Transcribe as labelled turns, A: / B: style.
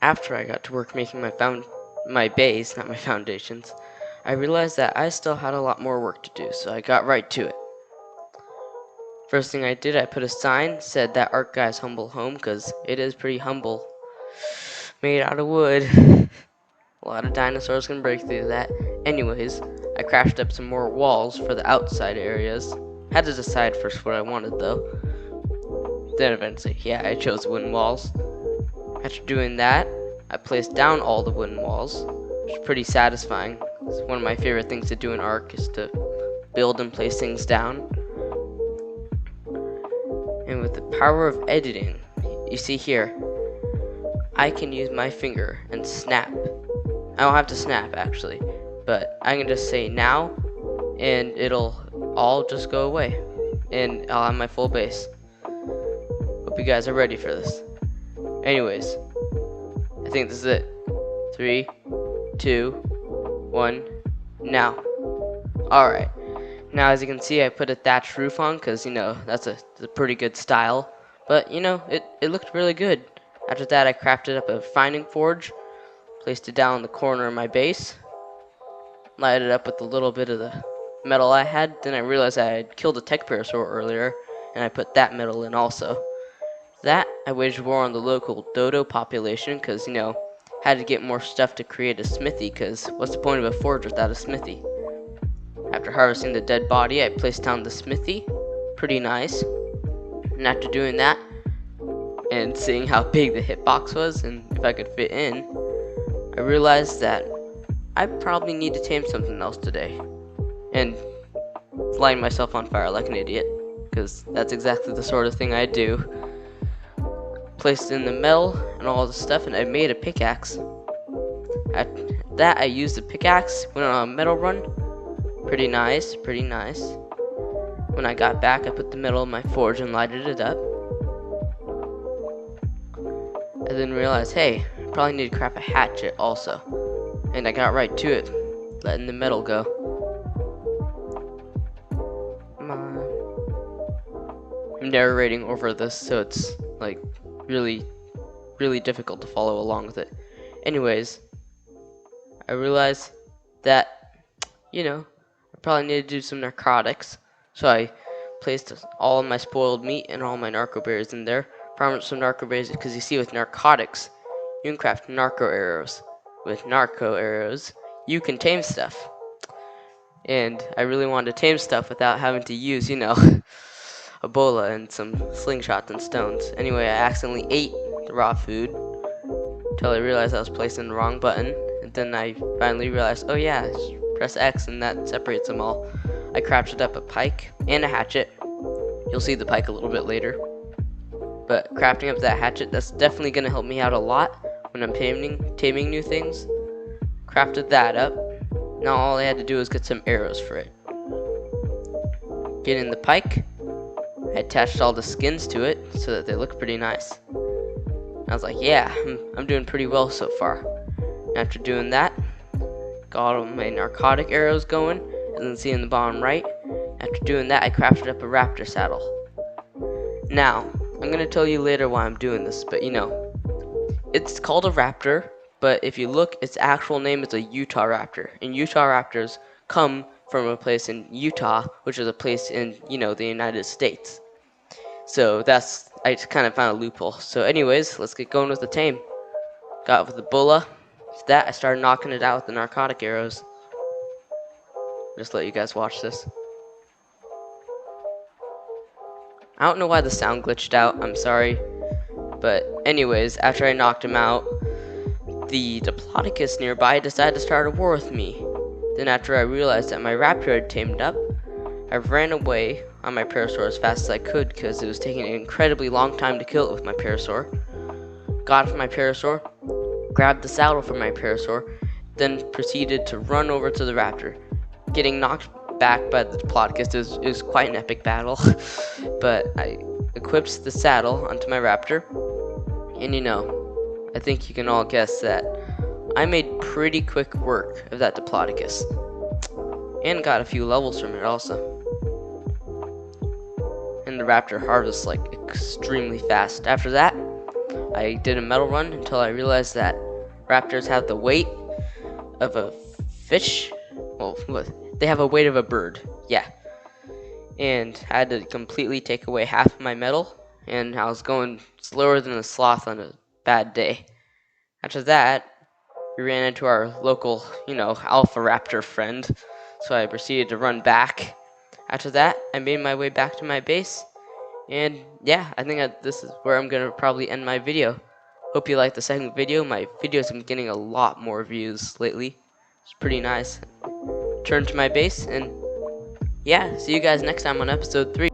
A: After I got to work making my base, not my foundations, I realized that I still had a lot more work to do, so I got right to it. First thing I did, I put a sign, said that ARK guy's humble home, because it is pretty humble. Made out of wood. A lot of dinosaurs can break through that. Anyways, I crafted up some more walls for the outside areas. Had to decide first what I wanted though. Then eventually, yeah, I chose wooden walls. After doing that, I placed down all the wooden walls, which is pretty satisfying. It's one of my favorite things to do in ARK is to build and place things down. And with the power of editing, you see here, I can use my finger and snap. I don't have to snap actually, but I can just say now and it'll all just go away and I'll have my full base. Hope you guys are ready for this. Anyways, I think this is it. 3, 2, 1, now. Alright, now as you can see I put a thatched roof on because, you know, that's a pretty good style. But, you know, it looked really good. After that I crafted up a finding forge, placed it down in the corner of my base, lighted it up with a little bit of the metal I had. Then I realized I had killed a tech parasaur earlier, and I put that metal in also. That, I waged war on the local dodo population, because, you know, had to get more stuff to create a smithy, because what's the point of a forge without a smithy? After harvesting the dead body, I placed down the smithy. Pretty nice. And after doing that, and seeing how big the hitbox was, and if I could fit in, I realized that I probably need to tame something else today. And lighting myself on fire like an idiot, because that's exactly the sort of thing I do. Placed in the metal and all the stuff, and I made a pickaxe. After that, I used the pickaxe, went on a metal run. Pretty nice, pretty nice. When I got back, I put the metal in my forge and lighted it up. I then realized, hey, I probably need to craft a hatchet also. And I got right to it, letting the metal go. Come on. I'm narrating over this, so it's like really difficult to follow along with it. Anyways, I realized that, you know, I probably need to do some narcotics. So I placed all of my spoiled meat and all my narco berries in there. Promised some narco berries because you see with narcotics, you can craft narco arrows. With narco arrows, you can tame stuff. And I really wanted to tame stuff without having to use, you know, Ebola and some slingshots and stones. Anyway, I accidentally ate the raw food until I realized I was placing the wrong button. And then I finally realized, oh yeah, press X and that separates them all. I crafted up a pike and a hatchet. You'll see the pike a little bit later. But crafting up that hatchet, that's definitely going to help me out a lot when I'm taming new things. Crafted that up. Now all I had to do was get some arrows for it. Getting the pike, I attached all the skins to it so that they look pretty nice. I was like, yeah, I'm doing pretty well so far. After doing that, got all my narcotic arrows going, and then see in the bottom right, after doing that I crafted up a raptor saddle. Now, I'm going to tell you later why I'm doing this, but you know, it's called a raptor, but if you look, its actual name is a Utah raptor, and Utah raptors come from a place in Utah, which is a place in, you know, the United States. So that's, I just kind of found a loophole. So anyways, let's get going with the tame. Got it with the bulla. After that, I started knocking it out with the narcotic arrows. Just let you guys watch this. I don't know why the sound glitched out, I'm sorry. But anyways, after I knocked him out, the Diplodocus nearby decided to start a war with me. Then after I realized that my raptor had tamed up, I ran away on my parasaur as fast as I could because it was taking an incredibly long time to kill it with my parasaur. Got it from my parasaur, grabbed the saddle from my parasaur, then proceeded to run over to the raptor. Getting knocked back by the Diplodocus is quite an epic battle, but I equipped the saddle onto my raptor, and you know, I think you can all guess that I made pretty quick work of that Diplodocus, and got a few levels from it also. And the raptor harvests like extremely fast. After that, I I did a metal run until I realized that raptors have the weight of a fish. Well, they have a weight of a bird. Yeah. And I had to completely take away half of my metal, and I was going slower than a sloth on a bad day. After that, we ran into our local, alpha raptor friend, so I proceeded to run back. After that, I made my way back to my base, and yeah, I think this is where I'm going to probably end my video. Hope you liked the second video. My videos have been getting a lot more views lately. It's pretty nice. Turn to my base, and yeah, see you guys next time on episode 3.